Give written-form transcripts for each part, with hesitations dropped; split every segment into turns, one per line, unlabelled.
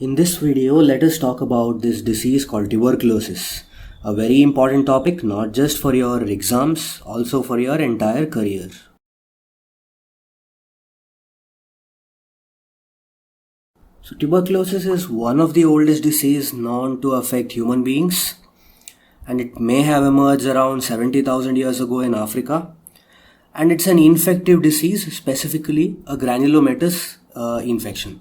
In this video, let us talk about this disease called tuberculosis. A very important topic, not just for your exams, also for your entire career. So tuberculosis is one of the oldest diseases known to affect human beings, and it may have emerged around 70,000 years ago in Africa. And it's an infective disease, specifically a granulomatous infection.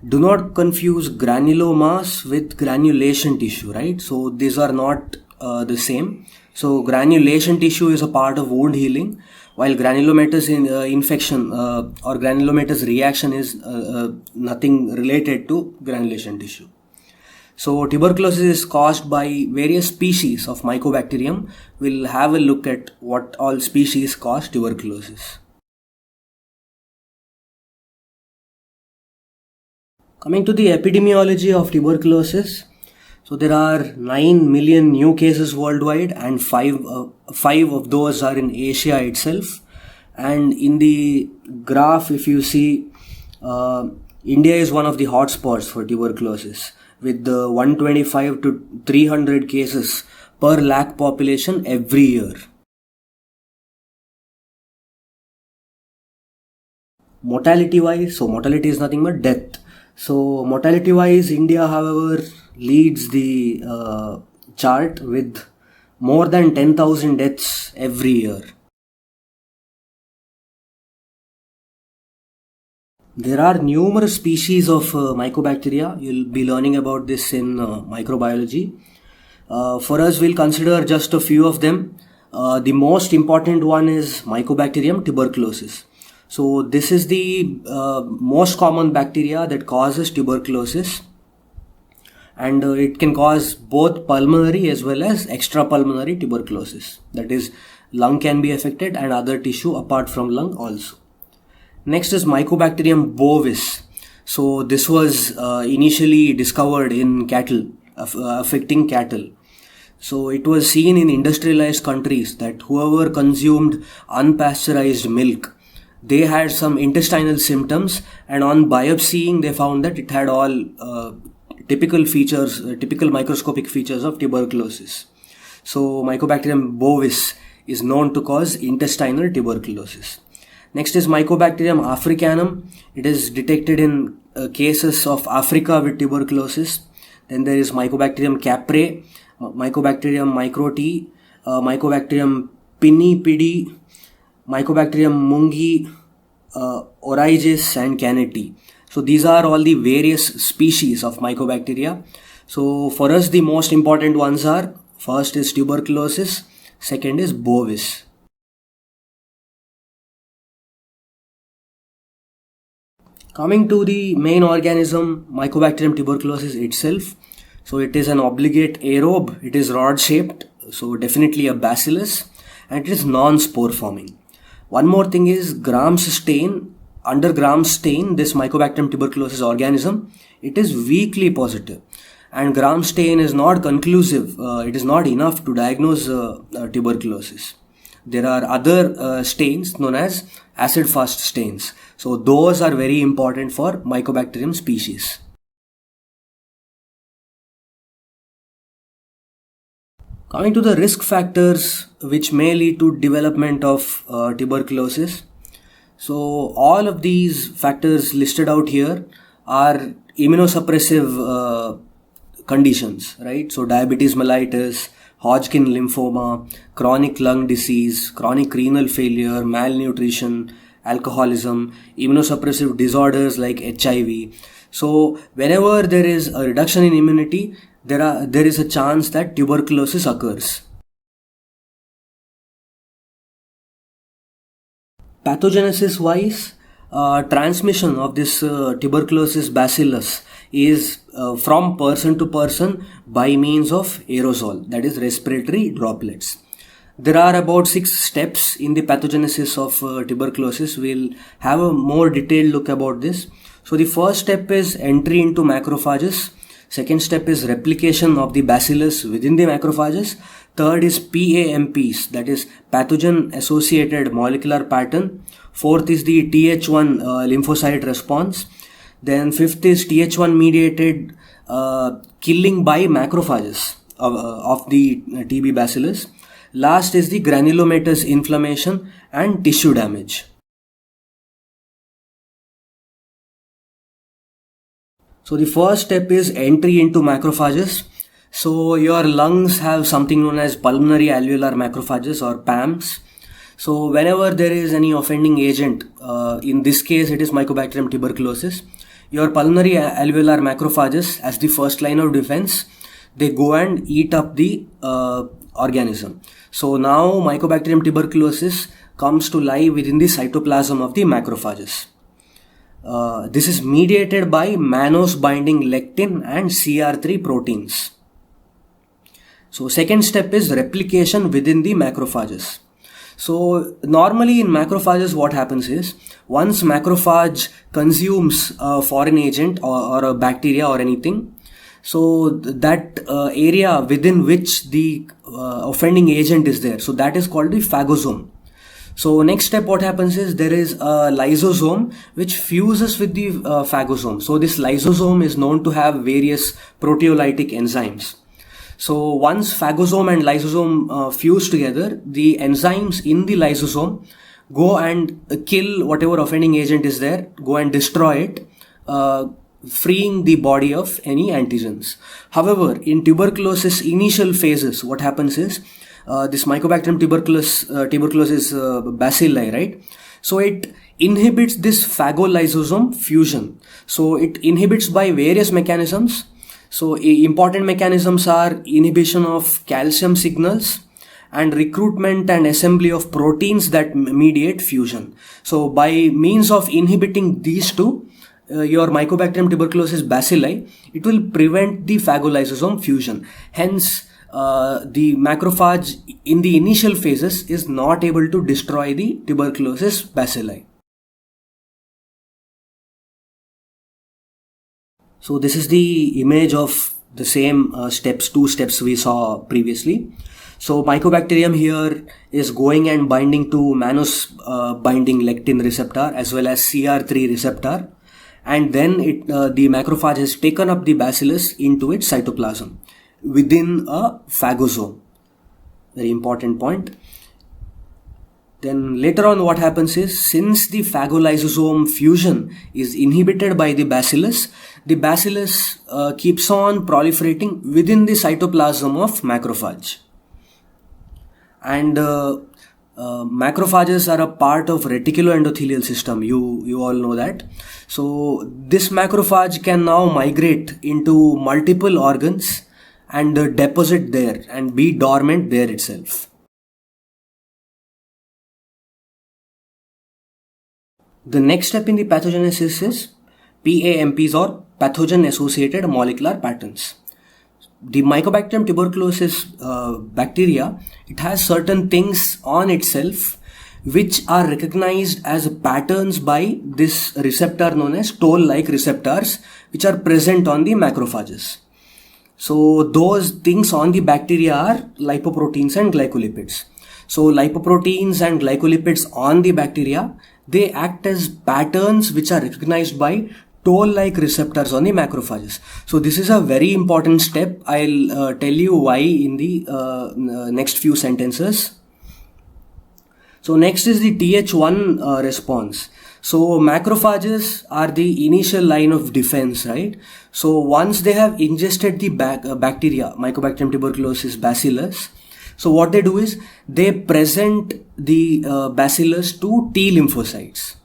Do not confuse granulomas with granulation tissue, right? So these are not the same. So granulation tissue is a part of wound healing, while granulomatous infection or granulomatous reaction is nothing related to granulation tissue. So tuberculosis is caused by various species of Mycobacterium. We'll have a look at what all species cause tuberculosis. Coming to the epidemiology of tuberculosis, so there are 9 million new cases worldwide, and five of those are in Asia itself. And in the graph, if you see, India is one of the hotspots for tuberculosis, with 125 to 300 cases per lakh population every year. Mortality wise, so mortality is nothing but death. So mortality wise, India, however, leads the chart with more than 10,000 deaths every year. There are numerous species of Mycobacteria. You'll be learning about this in microbiology. For us, we'll consider just a few of them. The most important one is Mycobacterium tuberculosis. So this is the most common bacteria that causes tuberculosis, and it can cause both pulmonary as well as extrapulmonary tuberculosis. That is, lung can be affected and other tissue apart from lung also. Next is Mycobacterium bovis. So this was initially discovered in cattle, affecting cattle. So it was seen in industrialized countries that whoever consumed unpasteurized milk, they had some intestinal symptoms, and on biopsying they found that it had all typical microscopic features of tuberculosis. So Mycobacterium bovis is known to cause intestinal tuberculosis. Next is Mycobacterium africanum. It is detected in cases of Africa with tuberculosis. Then there is Mycobacterium caprae, Mycobacterium microti, Mycobacterium pinnipedi, Mycobacterium mungi, Origes and Cannetti. So these are all the various species of Mycobacteria. So for us, the most important ones are, first is tuberculosis, second is bovis. Coming to the main organism, Mycobacterium tuberculosis itself. So it is an obligate aerobe, it is rod shaped, so definitely a bacillus, and it is non-spore forming. One more thing is Gram's stain. Under Gram's stain, this Mycobacterium tuberculosis organism, it is weakly positive, and Gram's stain is not conclusive. It is not enough to diagnose tuberculosis. There are other stains known as acid-fast stains. So those are very important for Mycobacterium species. Coming to the risk factors which may lead to development of tuberculosis. So all of these factors listed out here are immunosuppressive conditions, right? So diabetes mellitus, Hodgkin lymphoma, chronic lung disease, chronic renal failure, malnutrition, alcoholism, immunosuppressive disorders like HIV. So whenever there is a reduction in immunity, there is a chance that tuberculosis occurs. Pathogenesis wise, transmission of this tuberculosis bacillus is from person to person by means of aerosol, that is respiratory droplets. There are about 6 steps in the pathogenesis of tuberculosis. We'll have a more detailed look about this. So the first step is entry into macrophages. Second step is replication of the bacillus within the macrophages. Third is PAMPs, that is pathogen associated molecular pattern. Fourth is the Th1 lymphocyte response. Then fifth is Th1 mediated killing by macrophages of the TB bacillus. Last is the granulomatous inflammation and tissue damage. So the first step is entry into macrophages. So your lungs have something known as pulmonary alveolar macrophages or PAMs. So whenever there is any offending agent, in this case it is Mycobacterium tuberculosis, your pulmonary alveolar macrophages, as the first line of defense, they go and eat up the organism. So now Mycobacterium tuberculosis comes to lie within the cytoplasm of the macrophages. This is mediated by mannose binding lectin and CR3 proteins. So second step is replication within the macrophages. So normally in macrophages what happens is, once macrophage consumes a foreign agent or a bacteria or anything, so that area within which the offending agent is there, so that is called the phagosome. So next step what happens is, there is a lysosome which fuses with the phagosome. So this lysosome is known to have various proteolytic enzymes. So once phagosome and lysosome fuse together, the enzymes in the lysosome go and kill whatever offending agent is there, go and destroy it, freeing the body of any antigens. However, in tuberculosis initial phases, what happens is, this Mycobacterium tuberculosis bacilli, right? So it inhibits this phagolysosome fusion. So it inhibits by various mechanisms. So important mechanisms are inhibition of calcium signals and recruitment and assembly of proteins that mediate fusion. So by means of inhibiting these two, your Mycobacterium tuberculosis bacilli, it will prevent the phagolysosome fusion. Hence, the macrophage in the initial phases is not able to destroy the tuberculosis bacilli. So this is the image of the same two steps we saw previously. So Mycobacterium here is going and binding to mannose binding lectin receptor as well as CR3 receptor, and then the macrophage has taken up the bacillus into its cytoplasm within a phagosome. Very important point. Then later on what happens is, since the phagolysosome fusion is inhibited by the bacillus keeps on proliferating within the cytoplasm of macrophage. And macrophages are a part of reticuloendothelial system. You all know that. So this macrophage can now migrate into multiple organs and deposit there and be dormant there itself. The next step in the pathogenesis is PAMPs or pathogen associated molecular patterns. The Mycobacterium tuberculosis bacteria, it has certain things on itself which are recognized as patterns by this receptor known as toll-like receptors, which are present on the macrophages. So those things on the bacteria are lipoproteins and glycolipids. So lipoproteins and glycolipids on the bacteria, they act as patterns which are recognized by toll-like receptors on the macrophages. So this is a very important step. I'll tell you why in the next few sentences. So next is the Th1 response. So macrophages are the initial line of defense, right? So once they have ingested the bacteria, Mycobacterium tuberculosis bacillus, so what they do is they present the bacillus to T lymphocytes.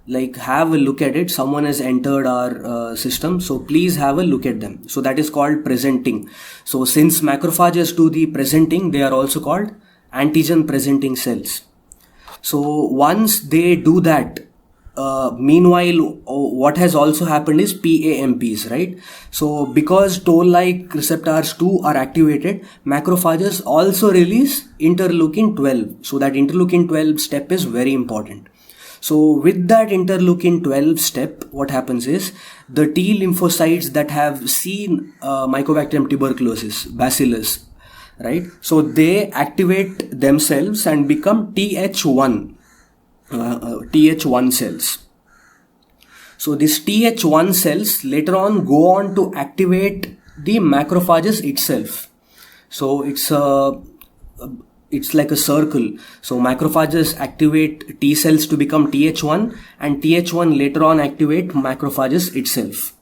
Like, have a look at it. Someone has entered our system, so please have a look at them. So that is called presenting. So since macrophages do the presenting, they are also called antigen presenting cells. So once they do that, meanwhile, what has also happened is PAMPs, right? So because toll-like receptors too are activated, macrophages also release interleukin 12. So that interleukin 12 step is very important. So with that interleukin 12 step, what happens is the T lymphocytes that have seen Mycobacterium tuberculosis bacillus, right? So they activate themselves and become Th1 cells. So these Th1 cells later on go on to activate the macrophages itself. So it's like a circle. So macrophages activate T cells to become Th1, and Th1 later on activate macrophages itself.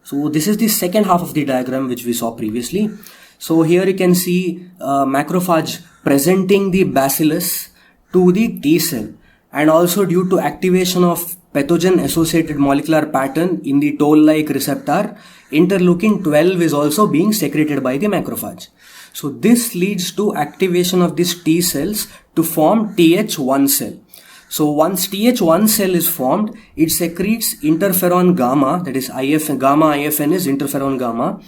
So this is the second half of the diagram which we saw previously. So here you can see macrophage presenting the bacillus to the T cell, and also due to activation of pathogen associated molecular pattern in the toll-like receptor, interleukin 12 is also being secreted by the macrophage. So this leads to activation of these T cells to form Th1 cell. So once Th1 cell is formed, it secretes interferon gamma, that is gamma IFN is interferon gamma,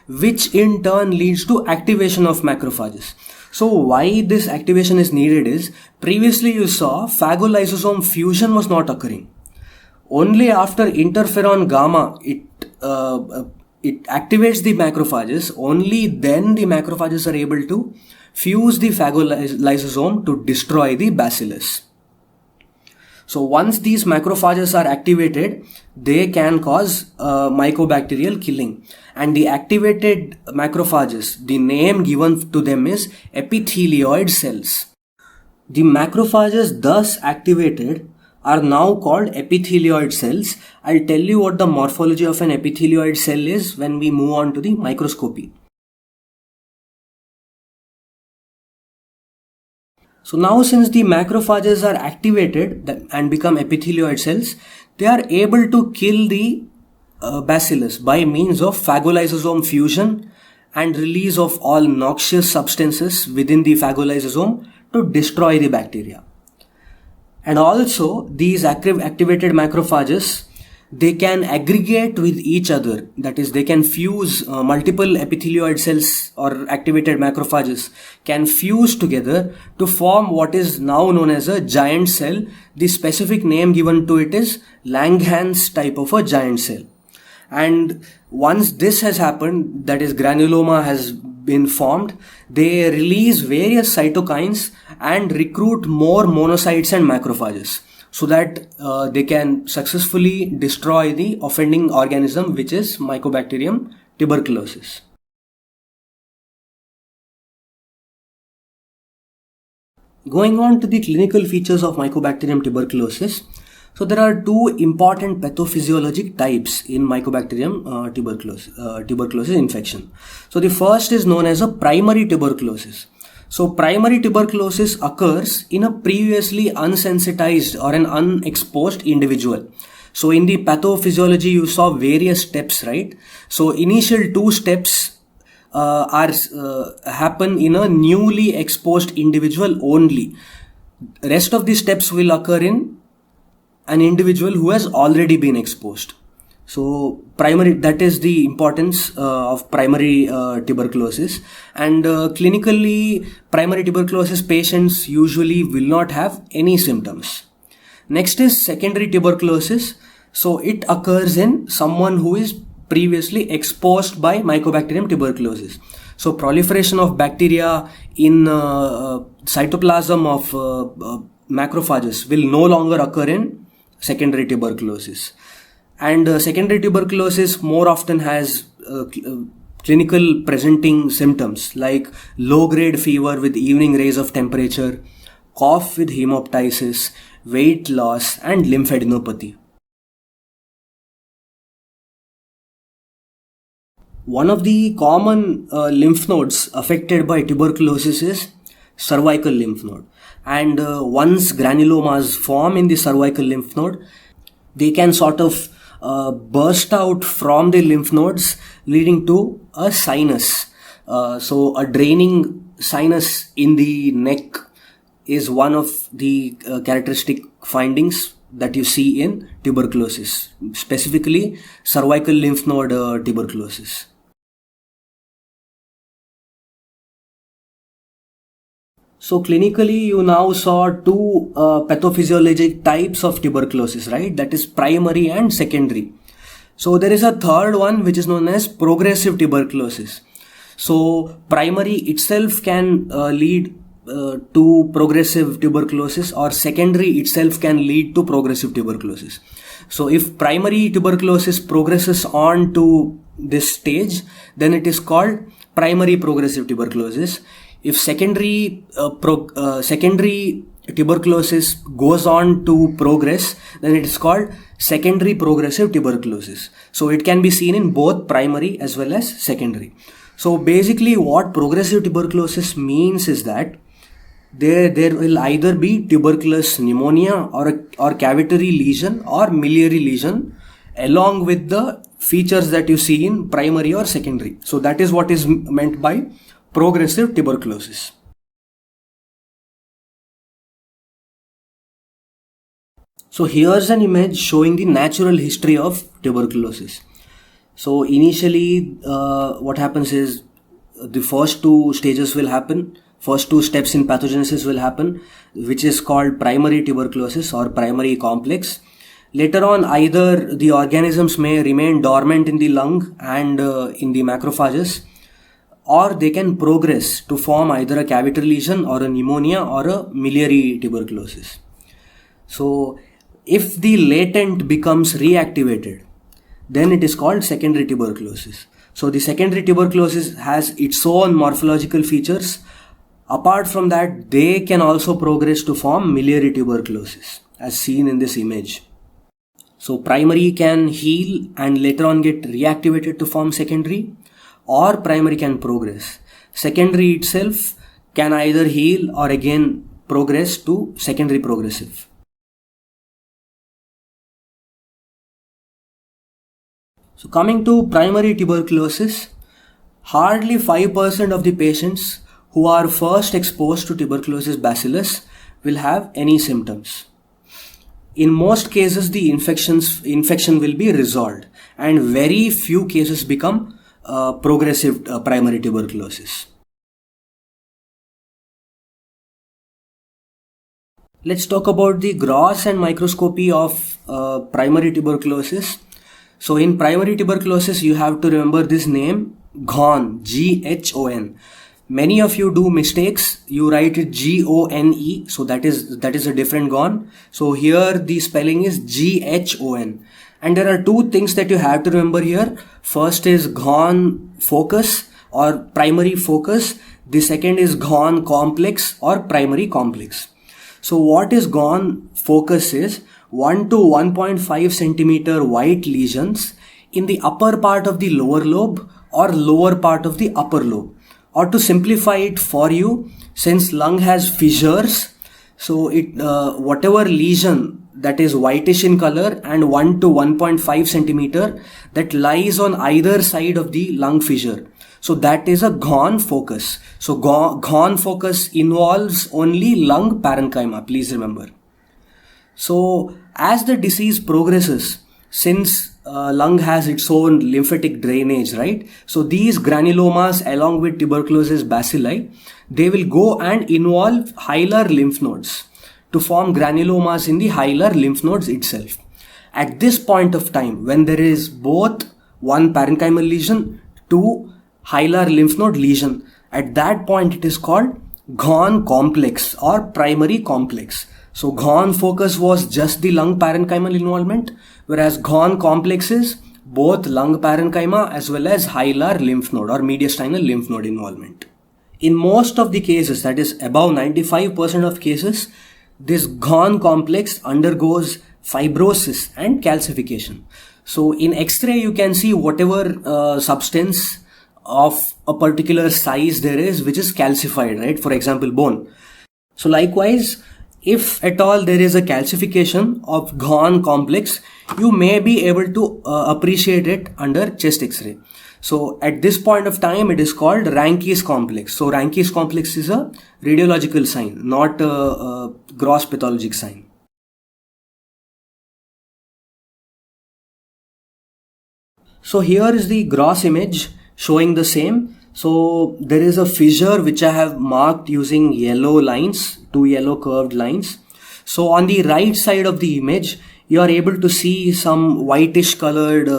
which in turn leads to activation of macrophages. So why this activation is needed is, previously you saw phagolysosome fusion was not occurring. Only after interferon gamma it activates the macrophages, only then the macrophages are able to fuse the phagolysosome to destroy the bacillus. So once these macrophages are activated, they can cause mycobacterial killing. And the activated macrophages, the name given to them is epithelioid cells. The macrophages thus activated are now called epithelioid cells. I'll tell you what the morphology of an epithelioid cell is when we move on to the microscopy. So now since the macrophages are activated and become epithelioid cells, they are able to kill the bacillus by means of phagolysosome fusion and release of all noxious substances within the phagolysosome to destroy the bacteria. And also these activated macrophages, they can aggregate with each other. That is, they can fuse multiple epithelioid cells or activated macrophages can fuse together to form what is now known as a giant cell. The specific name given to it is Langerhans type of a giant cell. And once this has happened, that is granuloma has been formed, they release various cytokines and recruit more monocytes and macrophages, so that they can successfully destroy the offending organism, which is Mycobacterium tuberculosis. Going on to the clinical features of Mycobacterium tuberculosis. So there are two important pathophysiologic types in Mycobacterium tuberculosis infection. So the first is known as a primary tuberculosis. So primary tuberculosis occurs in a previously unsensitized or an unexposed individual. So in the pathophysiology you saw various steps, right? So initial two steps happen in a newly exposed individual only. Rest of the steps will occur in an individual who has already been exposed. So primary, that is the importance of primary tuberculosis. And clinically, primary tuberculosis patients usually will not have any symptoms. Next is secondary tuberculosis. So it occurs in someone who is previously exposed by Mycobacterium tuberculosis. So proliferation of bacteria in cytoplasm of macrophages will no longer occur in secondary tuberculosis. And secondary tuberculosis more often has clinical presenting symptoms like low-grade fever with evening raise of temperature, cough with hemoptysis, weight loss, and lymphadenopathy. One of the common lymph nodes affected by tuberculosis is cervical lymph node. And once granulomas form in the cervical lymph node, they can sort of burst out from the lymph nodes, leading to a sinus. So a draining sinus in the neck is one of the characteristic findings that you see in tuberculosis, specifically cervical lymph node tuberculosis. So clinically, you now saw two pathophysiologic types of tuberculosis, right? That is primary and secondary. So there is a third one which is known as progressive tuberculosis. So primary itself can lead to progressive tuberculosis, or secondary itself can lead to progressive tuberculosis. So if primary tuberculosis progresses on to this stage, then it is called primary progressive tuberculosis. If secondary tuberculosis goes on to progress, then it is called secondary progressive tuberculosis. So it can be seen in both primary as well as secondary. So basically what progressive tuberculosis means is that there will either be tuberculous pneumonia or cavitary lesion or miliary lesion along with the features that you see in primary or secondary. So that is what is meant by progressive tuberculosis. So here's an image showing the natural history of tuberculosis. So initially what happens is the first two stages will happen. First two steps in pathogenesis will happen, which is called primary tuberculosis or primary complex. Later on, either the organisms may remain dormant in the lung and in the macrophages, or they can progress to form either a cavitary lesion or a pneumonia or a miliary tuberculosis. So if the latent becomes reactivated, then it is called secondary tuberculosis. So the secondary tuberculosis has its own morphological features. Apart from that, they can also progress to form miliary tuberculosis, as seen in this image. So primary can heal and later on get reactivated to form secondary, or primary can progress. Secondary itself can either heal or again progress to secondary progressive. So coming to primary tuberculosis, hardly 5% of the patients who are first exposed to tuberculosis bacillus will have any symptoms. In most cases, the infection will be resolved, and very few cases become progressive primary tuberculosis. Let's talk about the gross and microscopy of primary tuberculosis. So in primary tuberculosis, you have to remember this name, GHON, G-H-O-N. Many of you do mistakes. You write it G-O-N-E. So that is a different GHON. So here the spelling is G-H-O-N. And there are two things that you have to remember here. First is GHON focus or primary focus. The second is GHON complex or primary complex. So what is GHON focus is 1 to 1.5 centimeter white lesions in the upper part of the lower lobe or lower part of the upper lobe. Or to simplify it for you, since lung has fissures, so whatever lesion that is whitish in color and 1 to 1.5 centimeter that lies on either side of the lung fissure. So that is a GHON focus. So GHON focus involves only lung parenchyma, please remember. So as the disease progresses, since lung has its own lymphatic drainage, right? So these granulomas along with tuberculosis bacilli, they will go and involve hilar lymph nodes to form granulomas in the hilar lymph nodes itself. At this point of time, when there is both one parenchymal lesion, two hilar lymph node lesion, at that point it is called GHON complex or primary complex. So GHON focus was just the lung parenchymal involvement, whereas GHON complex is both lung parenchyma as well as hilar lymph node or mediastinal lymph node involvement. In most of the cases, that is above 95% of cases, this GHON complex undergoes fibrosis and calcification. So in X-ray you can see whatever substance of a particular size there is which is calcified, right? For example, bone. So likewise, if at all there is a calcification of GHON complex, you may be able to appreciate it under chest X-ray. So at this point of time, it is called Ranke's complex. So Ranke's complex is a radiological sign, not a gross pathologic sign. So here is the gross image showing the same. So there is a fissure which I have marked using yellow lines, two yellow curved lines. So on the right side of the image, you are able to see some whitish colored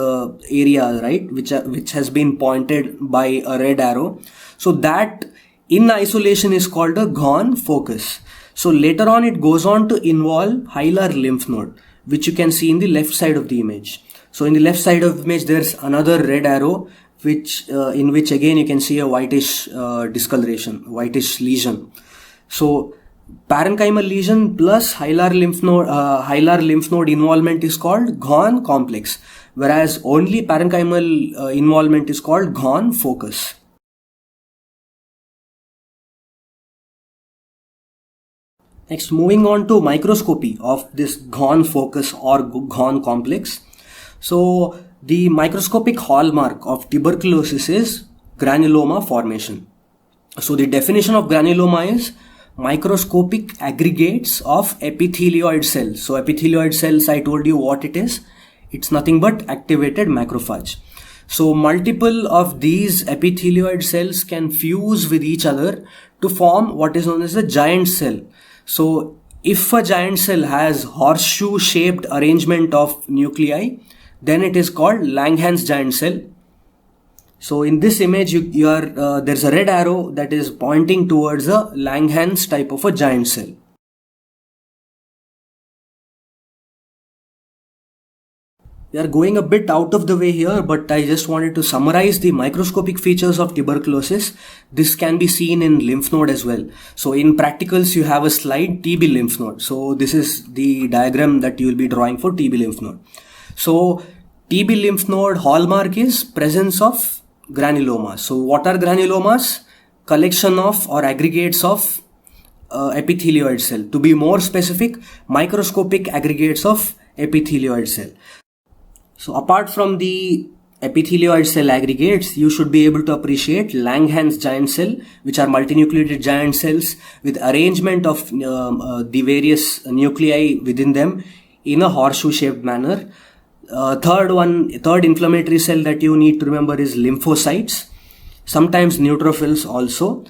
area, right, which has been pointed by a red arrow. So that in isolation is called a gone focus. So later on it goes on to involve hilar lymph node, which you can see in the left side of the image. So in the left side of the image there's another red arrow which in which again you can see a whitish discoloration, whitish lesion. So parenchymal lesion plus hilar lymph node involvement is called gone complex, whereas only parenchymal involvement is called gone focus. Next, moving on to microscopy of this gone focus or gone complex. So the microscopic hallmark of tuberculosis is granuloma formation. So the definition of granuloma is microscopic aggregates of epithelioid cells. So epithelioid cells, I told you what it is. It's nothing but activated macrophage. So multiple of these epithelioid cells can fuse with each other to form what is known as a giant cell. So if a giant cell has horseshoe shaped arrangement of nuclei, then it is called Langerhans giant cell. So in this image there's a red arrow that is pointing towards a Langerhans type of a giant cell. We are going a bit out of the way here, but I just wanted to summarize the microscopic features of tuberculosis. This can be seen in lymph node as well. So in practicals, you have a slide TB lymph node. So this is the diagram that you will be drawing for TB lymph node. So TB lymph node hallmark is presence of granulomas. So what are granulomas? Collection of or aggregates of epithelioid cell. To be more specific, microscopic aggregates of epithelioid cell. So apart from the epithelioid cell aggregates, you should be able to appreciate Langerhans giant cell, which are multinucleated giant cells with arrangement of the various nuclei within them in a horseshoe shaped manner. Third inflammatory cell that you need to remember is lymphocytes, sometimes neutrophils also.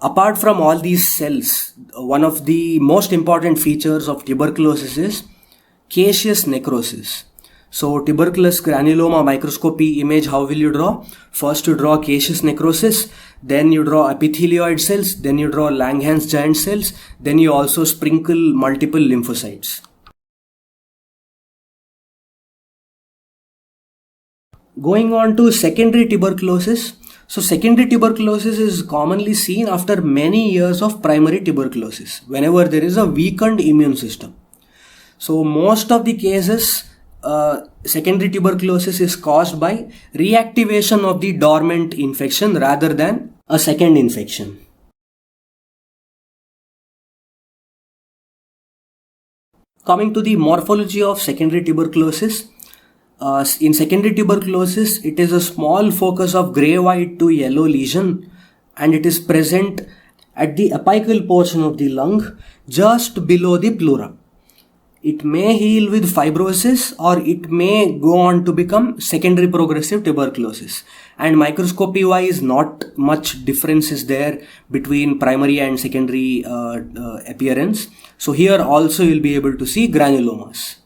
Apart from all these cells, one of the most important features of tuberculosis is caseous necrosis. So tuberculous granuloma microscopy image, how will you draw? First you draw caseous necrosis, then you draw epithelioid cells, then you draw Langerhans giant cells, then you also sprinkle multiple lymphocytes. Going on to secondary tuberculosis. So secondary tuberculosis is commonly seen after many years of primary tuberculosis, whenever there is a weakened immune system. So most of the cases, secondary tuberculosis is caused by reactivation of the dormant infection rather than a second infection. Coming to the morphology of secondary tuberculosis. In secondary tuberculosis, it is a small focus of grey-white to yellow lesion, and it is present at the apical portion of the lung just below the pleura. It may heal with fibrosis or it may go on to become secondary progressive tuberculosis. And microscopy wise, not much difference is there between primary and secondary appearance. So here also you'll be able to see granulomas.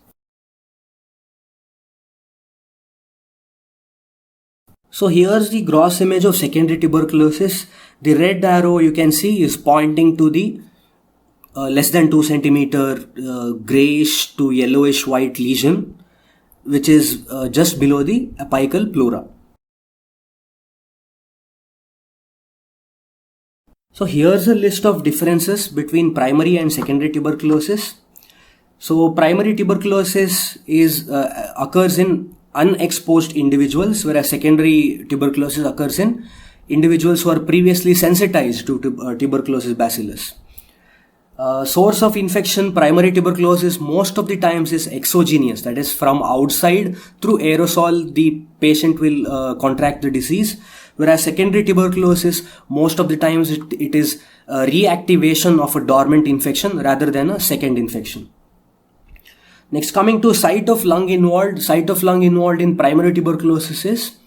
So here's the gross image of secondary tuberculosis. The red arrow you can see is pointing to the less than 2 centimeter grayish to yellowish white lesion, which is just below the apical pleura. So here's a list of differences between primary and secondary tuberculosis. So primary tuberculosis occurs in unexposed individuals, whereas secondary tuberculosis occurs in individuals who are previously sensitized to tuberculosis bacillus. Source of infection, primary tuberculosis, most of the times is exogenous, that is from outside through aerosol the patient will contract the disease, whereas secondary tuberculosis, most of the times it is a reactivation of a dormant infection rather than a second infection. Next, coming to site of lung involved in primary tuberculosis is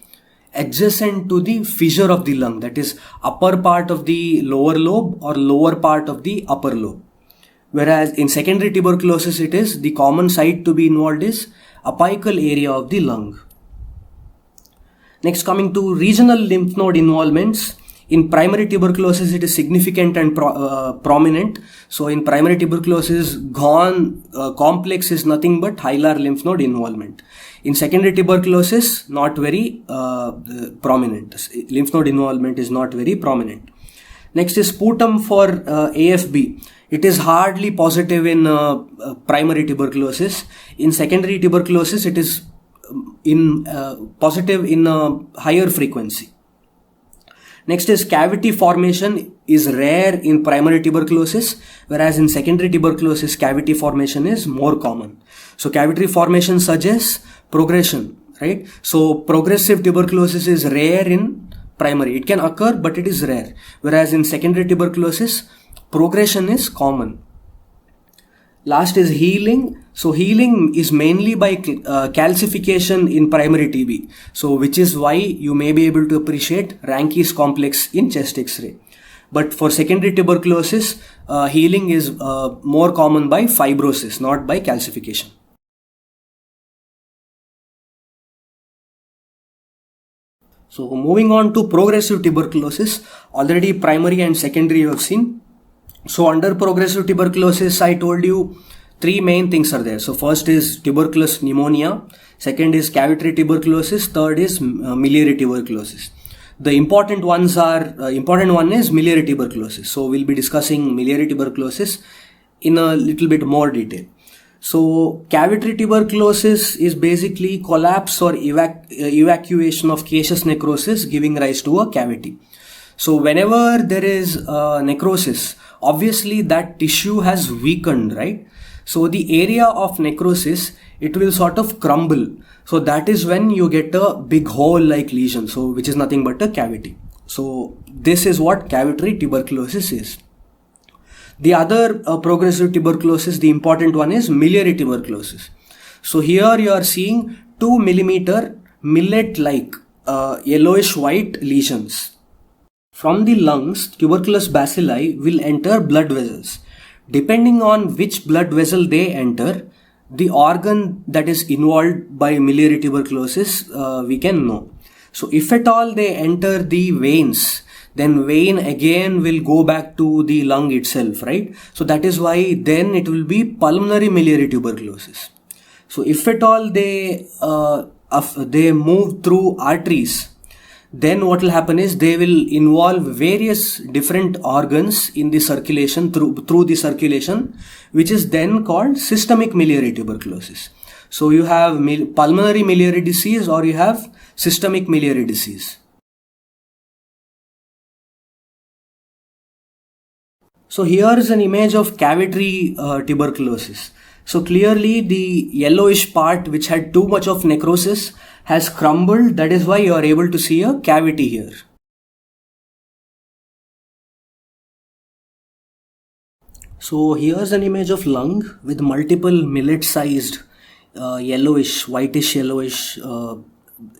adjacent to the fissure of the lung, that is upper part of the lower lobe or lower part of the upper lobe. Whereas in secondary tuberculosis, it is the common site to be involved is apical area of the lung. Next, coming to regional lymph node involvements. In primary tuberculosis, it is significant and prominent. So in primary tuberculosis, Ghon complex is nothing but hilar lymph node involvement. In secondary tuberculosis, not very prominent. Lymph node involvement is not very prominent. Next is sputum for AFB. It is hardly positive in primary tuberculosis. In secondary tuberculosis, it is positive in higher frequency. Next is cavity formation is rare in primary tuberculosis, whereas in secondary tuberculosis, cavity formation is more common. So cavity formation suggests progression, right? So progressive tuberculosis is rare in primary. It can occur, but it is rare. Whereas in secondary tuberculosis, progression is common. Last is healing. So healing is mainly by calcification in primary TB. So which is why you may be able to appreciate Ranke's complex in chest X-ray. But for secondary tuberculosis, healing is more common by fibrosis, not by calcification. So moving on to progressive tuberculosis, already primary and secondary you have seen. So under progressive tuberculosis, I told you three main things are there. So first is tuberculous pneumonia, second is cavitary tuberculosis, third is miliary tuberculosis. The important one is miliary tuberculosis. So we'll be discussing miliary tuberculosis in a little bit more detail. So cavitary tuberculosis is basically collapse or evacuation of caseous necrosis giving rise to a cavity. So whenever there is necrosis, obviously that tissue has weakened, right? So the area of necrosis, it will sort of crumble. So that is when you get a big hole like lesion, so which is nothing but a cavity. So this is what cavitary tuberculosis is. The other progressive tuberculosis, the important one is miliary tuberculosis. So here you are seeing 2 millimeter millet-like yellowish white lesions. From the lungs, tuberculous bacilli will enter blood vessels. Depending on which blood vessel they enter, the organ that is involved by miliary tuberculosis, we can know. So if at all they enter the veins, then vein again will go back to the lung itself, right? So that is why then it will be pulmonary miliary tuberculosis. So if at all they move through arteries, then what will happen is they will involve various different organs in the circulation through the circulation, which is then called systemic miliary tuberculosis. So you have pulmonary miliary disease or you have systemic miliary disease. So here is an image of cavitary tuberculosis. So clearly the yellowish part which had too much of necrosis has crumbled. That is why you are able to see a cavity here. So here's an image of lung with multiple millet-sized whitish yellowish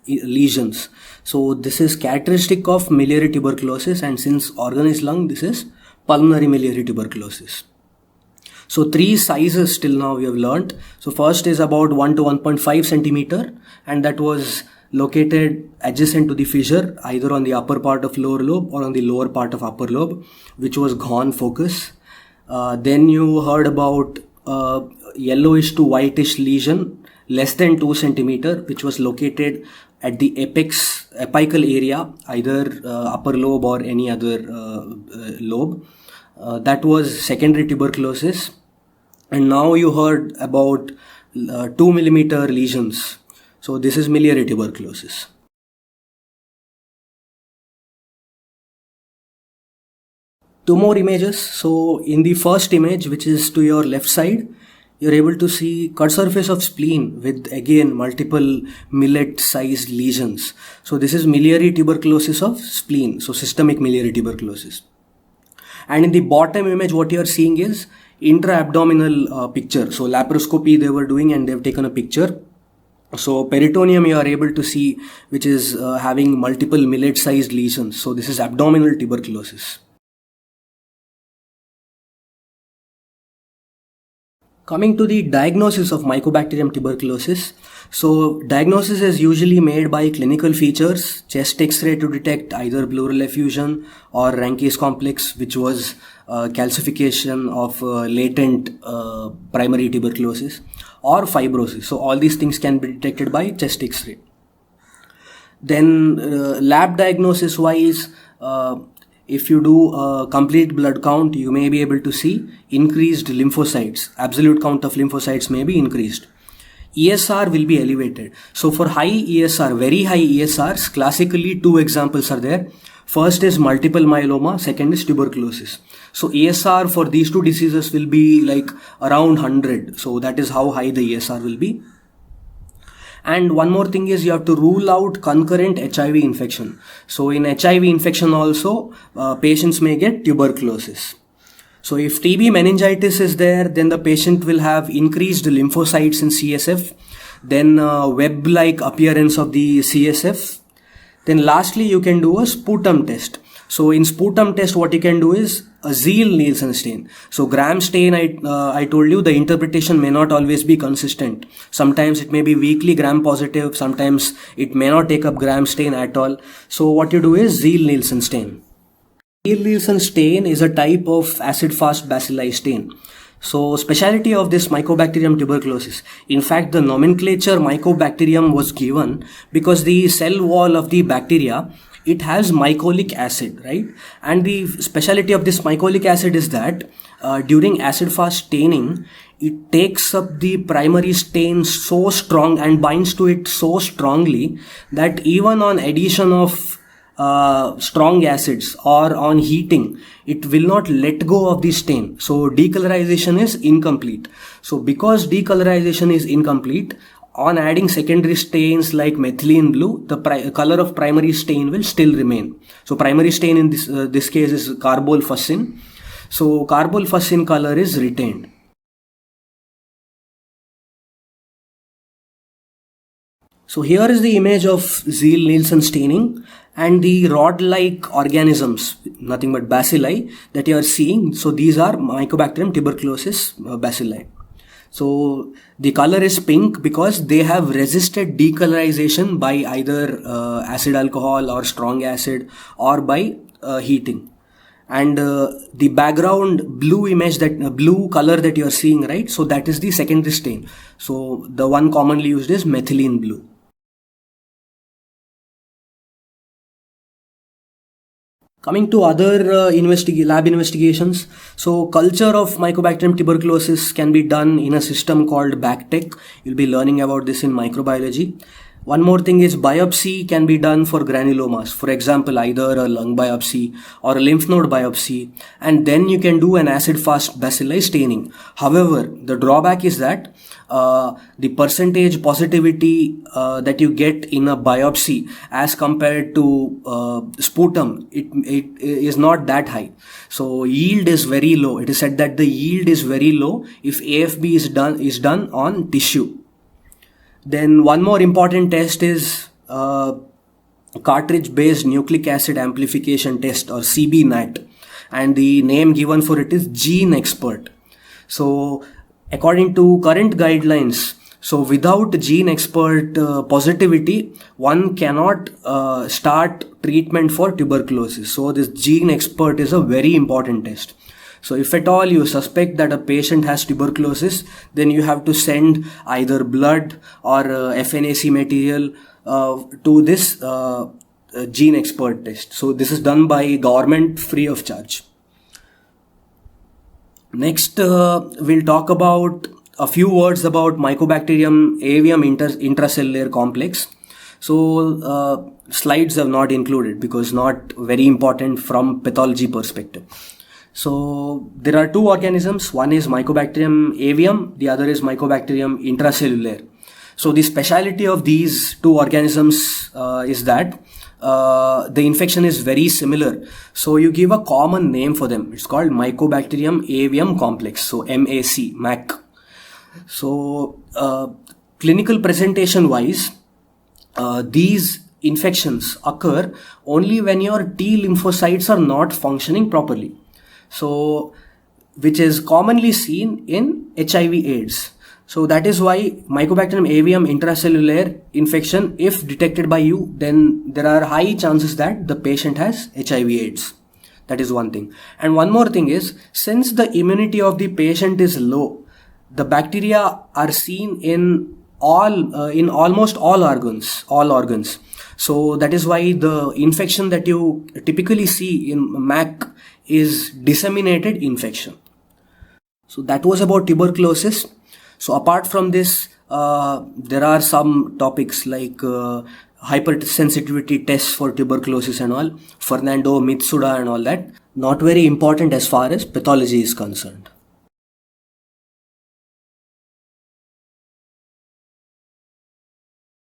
lesions. So this is characteristic of miliary tuberculosis, and since organ is lung, this is pulmonary miliary tuberculosis. So three sizes till now we have learnt. So first is about 1 to 1.5 centimeter, and that was located adjacent to the fissure, either on the upper part of lower lobe or on the lower part of upper lobe, which was Ghon focus. Then you heard about yellowish to whitish lesion less than 2 centimeter, which was located at the apical area, either upper lobe or any other lobe. That was secondary tuberculosis. And now you heard about 2 millimeter lesions. So this is miliary tuberculosis. Two more images. So in the first image, which is to your left side, you're able to see cut surface of spleen with again multiple millet sized lesions. So this is miliary tuberculosis of spleen. So systemic miliary tuberculosis. And in the bottom image, what you are seeing is intra-abdominal picture. So laparoscopy they were doing and they've taken a picture. So peritoneum you are able to see, which is having multiple millet-sized lesions. So this is abdominal tuberculosis. Coming to the diagnosis of Mycobacterium tuberculosis. So diagnosis is usually made by clinical features, chest X-ray to detect either pleural effusion or Ranke's complex, which was calcification of latent primary tuberculosis, or fibrosis. So all these things can be detected by chest X-ray. Then lab diagnosis wise, if you do a complete blood count, you may be able to see increased lymphocytes. Absolute count of lymphocytes may be increased. ESR will be elevated. So for high ESR, very high ESRs, classically two examples are there. First is multiple myeloma, second is tuberculosis. So ESR for these two diseases will be like around 100. So that is how high the ESR will be. And one more thing is you have to rule out concurrent HIV infection. So in HIV infection also, patients may get tuberculosis. So if TB meningitis is there, then the patient will have increased lymphocytes in CSF, then web-like appearance of the CSF. Then lastly, you can do a sputum test. So in sputum test, what you can do is a Zeal-Nielsen stain. So Gram stain, I told you the interpretation may not always be consistent. Sometimes it may be weakly Gram positive. Sometimes it may not take up Gram stain at all. So what you do is Zeal-Nielsen stain. Zeal-Nielsen stain is a type of acid-fast bacilli stain. So speciality of this Mycobacterium tuberculosis. In fact, the nomenclature Mycobacterium was given because the cell wall of the bacteria, it has mycolic acid, right? And the speciality of this mycolic acid is that during acid-fast staining, it takes up the primary stain so strong and binds to it so strongly that even on addition of strong acids or on heating, it will not let go of the stain. So decolorization is incomplete. So because decolorization is incomplete, on adding secondary stains like methylene blue, the color of primary stain will still remain. So primary stain in this case is carbolfusin. So carbolfusin color is retained. So here is the image of Zeal-Nielsen staining and the rod-like organisms, nothing but bacilli that you are seeing. So these are Mycobacterium tuberculosis bacilli. So the color is pink because they have resisted decolorization by either acid alcohol or strong acid or by heating. And the background blue image, that blue color that you are seeing, right? So that is the secondary stain. So the one commonly used is methylene blue. Coming to other lab investigations, so culture of Mycobacterium tuberculosis can be done in a system called BACTEC. You'll be learning about this in microbiology. One more thing is biopsy can be done for granulomas. For example, either a lung biopsy or a lymph node biopsy, and then you can do an acid-fast bacilli staining. However, the drawback is that the percentage positivity that you get in a biopsy as compared to sputum, it is not that high. So yield is very low. It is said that the yield is very low if AFB is done on tissue. Then one more important test is cartridge-based nucleic acid amplification test, or CBNAT, and the name given for it is GeneXpert. So according to current guidelines, so without GeneXpert positivity, one cannot start treatment for tuberculosis. So this GeneXpert is a very important test. So if at all you suspect that a patient has tuberculosis, then you have to send either blood or FNAC material to this GeneXpert test. So this is done by government free of charge. Next, we'll talk about a few words about Mycobacterium avium intracellular complex. So slides have not included because not very important from pathology perspective. So there are two organisms. One is Mycobacterium avium, the other is Mycobacterium intracellular. So the speciality of these two organisms is that the infection is very similar. So you give a common name for them. It's called Mycobacterium avium complex. So MAC. So clinical presentation wise, these infections occur only when your T lymphocytes are not functioning properly. So which is commonly seen in HIV AIDS. So that is why Mycobacterium avium intracellular infection, if detected by you, then there are high chances that the patient has HIV/AIDS. That is one thing. And one more thing is, since the immunity of the patient is low, the bacteria are seen in almost all organs. So that is why the infection that you typically see in MAC is disseminated infection. So that was about tuberculosis. So apart from this, there are some topics like hypersensitivity tests for tuberculosis and all, Fernando Mitsuda and all that. Not very important as far as pathology is concerned.